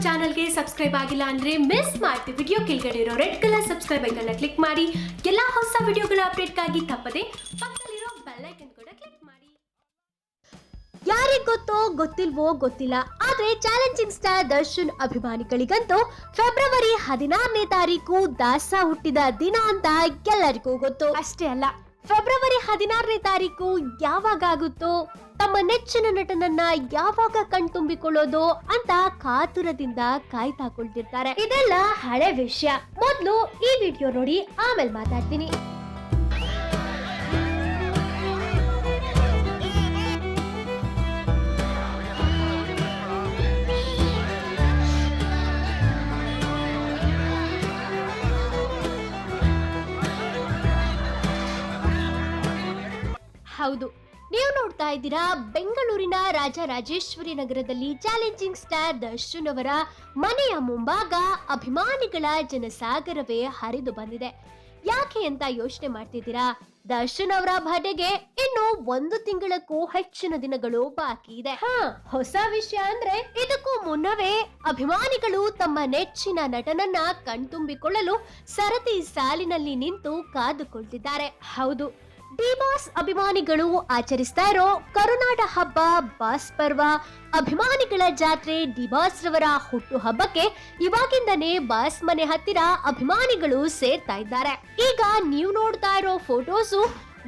ಚಾನಲ್ಗೆ ಸಬ್ಸ್ಕ್ರೈಬ್ ಆಗಿಲ್ಲ ಅಂದ್ರೆ ಮಿಸ್ ಮಾಡ್ತೀವಿ. ವಿಡಿಯೋ ಕೆಳಗಡೆ ಇರೋ red colour subscribe icon click ಮಾಡಿ ಎಲ್ಲಾ ಹೊಸ ವಿಡಿಯೋಗಳ ಅಪ್ಡೇಟ್ಗಾಗಿ ತಪ್ಪದೆ ಪಕ್ಕದಲ್ಲಿರೋ ಬೆಲ್ ಐಕನ್ ಕೂಡ ಕ್ಲಿಕ್ ಮಾಡಿ. ಯಾರಿಗೆ ಗೊತ್ತೋ ಗೊತ್ತಿಲ್ವೋ ಗೊತ್ತಿಲ್ಲ, ಆದ್ರೆ ಚಾಲೆಂಜಿಂಗ್ ಸ್ಟಾರ್ ದರ್ಶನ್ ಅಭಿಮಾನಿಗಳಿಗಂತೂ ಫೆಬ್ರವರಿ 16ನೇ ತಾರೀಕು ದಾಸ ಹುಟ್ಟಿದ ದಿನ ಅಂತ ಎಲ್ಲರಿಗೂ ಗೊತ್ತು. ಅಷ್ಟೇ ಅಲ್ಲ, ಫೆಬ್ರವರಿ 16ನೇ ತಾರೀಕು ಯಾವಾಗ ಆಗುತ್ತೋ, ತಮ್ಮ ನೆಚ್ಚಿನ ನಟನನ್ನ ಯಾವಾಗ ಕಣ್ತುಂಬಿಕೊಳ್ಳೋದು ಅಂತ ಕಾತುರದಿಂದ ಕಾಯ್ತಾ ಕುಳಿತಿರ್ತಾರೆ. ಇದೆಲ್ಲ ಹಳೆ ವಿಷಯ. ಮೊದಲು ಈ ವಿಡಿಯೋ ನೋಡಿ, ಆಮೇಲೆ ಮಾತಾಡ್ತೀನಿ. ಹೌದು, ನೀವು ನೋಡ್ತಾ ಇದ್ದೀರಾ ಬೆಂಗಳೂರಿನ ರಾಜರಾಜೇಶ್ವರಿ ನಗರದಲ್ಲಿ ಚಾಲೆಂಜಿಂಗ್ ಸ್ಟಾರ್ ದರ್ಶನ್ ಅವರ ಮನೆಯ ಮುಂಭಾಗ ಅಭಿಮಾನಿಗಳ ಜನಸಾಗರವೇ ಹರಿದು ಬಂದಿದೆ. ಯಾಕೆ ಅಂತ ಯೋಚನೆ ಮಾಡ್ತಿದ್ದೀರಾ? ದರ್ಶನ್ ಅವರ ಬರ್ಡೇಗೆ ಇನ್ನು 1 ತಿಂಗಳಕ್ಕೂ ಹೆಚ್ಚಿನ ದಿನಗಳು ಬಾಕಿ ಇದೆ. ಹೊಸ ವಿಷಯ ಅಂದ್ರೆ ಇದಕ್ಕೂ ಮುನ್ನವೇ ಅಭಿಮಾನಿಗಳು ತಮ್ಮ ನೆಚ್ಚಿನ ನಟನನ್ನ ಕಣ್ತುಂಬಿಕೊಳ್ಳಲು ಸರತಿ ಸಾಲಿನಲ್ಲಿ ನಿಂತು ಕಾದುಕೊಳ್ತಿದ್ದಾರೆ. ಹೌದು, ಡಿ ಬಾಸ್ ಅಭಿಮಾನಿಗಳು ಆಚರಿಸ್ತಾ ಇರೋ ಕರುನಾಡ ಹಬ್ಬ, ಬಾಸ್ ಪರ್ವ, ಅಭಿಮಾನಿಗಳ ಜಾತ್ರೆ, ಡಿ ಬಾಸ್ ರವರ ಹುಟ್ಟು ಹಬ್ಬಕ್ಕೆ ಇವಾಗಿಂದನೇ ಬಾಸ್ ಮನೆ ಹತ್ತಿರ ಅಭಿಮಾನಿಗಳು ಸೇರ್ತಾ ಇದ್ದಾರೆ. ಈಗ ನೀವು ನೋಡ್ತಾ ಇರೋ ಫೋಟೋಸು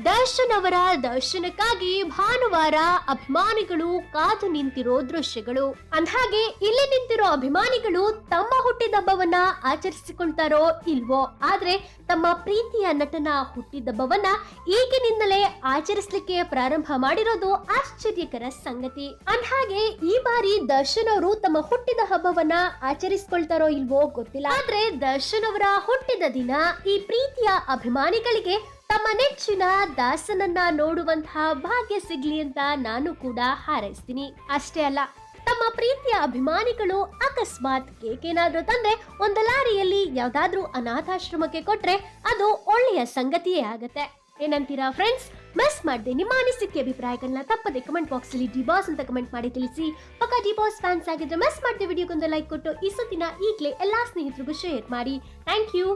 ದರ್ಶನ್ ಅವರ ದರ್ಶನಕ್ಕಾಗಿ ಭಾನುವಾರ ಅಭಿಮಾನಿಗಳು ಕಾದು ನಿಂತಿರೋ ದೃಶ್ಯಗಳು. ಅಂದ್ಹಾಗೆ ಇಲ್ಲಿ ನಿಂತಿರೋ ಅಭಿಮಾನಿಗಳು ತಮ್ಮ ಹುಟ್ಟಿದಬ್ಬವನ್ನ ಆಚರಿಸಿಕೊಳ್ತಾರೋ ಇಲ್ವೋ, ಆದ್ರೆ ತಮ್ಮ ಪ್ರೀತಿಯ ನಟನ ಹುಟ್ಟಿದಬ್ಬವನ್ನ ಈಗಿನಿಂದಲೇ ಆಚರಿಸಲಿಕ್ಕೆ ಪ್ರಾರಂಭ ಮಾಡಿರೋದು ಆಶ್ಚರ್ಯಕರ ಸಂಗತಿ. ಅಂದ್ಹಾಗೆ ಈ ಬಾರಿ ದರ್ಶನ್ ಅವರು ತಮ್ಮ ಹುಟ್ಟಿದ ಹಬ್ಬವನ್ನ ಆಚರಿಸಿಕೊಳ್ತಾರೋ ಇಲ್ವೋ ಗೊತ್ತಿಲ್ಲ, ಆದ್ರೆ ದರ್ಶನ್ ಅವರ ಹುಟ್ಟಿದ ದಿನ ಈ ಪ್ರೀತಿಯ ಅಭಿಮಾನಿಗಳಿಗೆ ತಮ್ಮ ನೆಚ್ಚಿನ ದಾಸನನ್ನ ನೋಡುವಂತಹ ಭಾಗ್ಯ ಸಿಗ್ಲಿ ಅಂತ ನಾನು ಕೂಡ ಹಾರೈಸ್ತೀನಿ. ಅಷ್ಟೇ ಅಲ್ಲ, ತಮ್ಮ ಪ್ರೀತಿಯ ಅಭಿಮಾನಿಗಳು ಅಕಸ್ಮಾತ್ ಕೇಕ್ ಏನಾದ್ರೂ ತಂದ್ರೆ ಒಂದು ಲಾರಿಯಲ್ಲಿ ಯಾವ್ದಾದ್ರೂ ಅನಾಥಾಶ್ರಮಕ್ಕೆ ಕೊಟ್ರೆ ಅದು ಒಳ್ಳೆಯ ಸಂಗತಿಯೇ ಆಗತ್ತೆ. ಏನಂತೀರಾ ಫ್ರೆಂಡ್ಸ್? ಮಿಸ್ ಮಾಡದೆ ನಿಮ್ಮ ಅನಿಸಿಕೆ ಅಭಿಪ್ರಾಯಗಳನ್ನ ತಪ್ಪದೆ ಕಮೆಂಟ್ ಬಾಕ್ಸ್ ಅಲ್ಲಿ ಡಿ ಬಾಸ್ ಅಂತ ಕಮೆಂಟ್ ಮಾಡಿ ತಿಳಿಸಿ. ಪಕ್ಕ ಡಿ ಬಾಸ್ ಫ್ಯಾನ್ಸ್ ಆಗಿದ್ರೆ ಮಿಸ್ ಮಾಡದೆ ವಿಡಿಯೋಗೊಂದು ಲೈಕ್ ಕೊಟ್ಟು ಈ ಸುದ್ದಿನ ಈಗಲೇ ಎಲ್ಲಾ ಸ್ನೇಹಿತರಿಗೂ ಶೇರ್ ಮಾಡಿ. Thank you.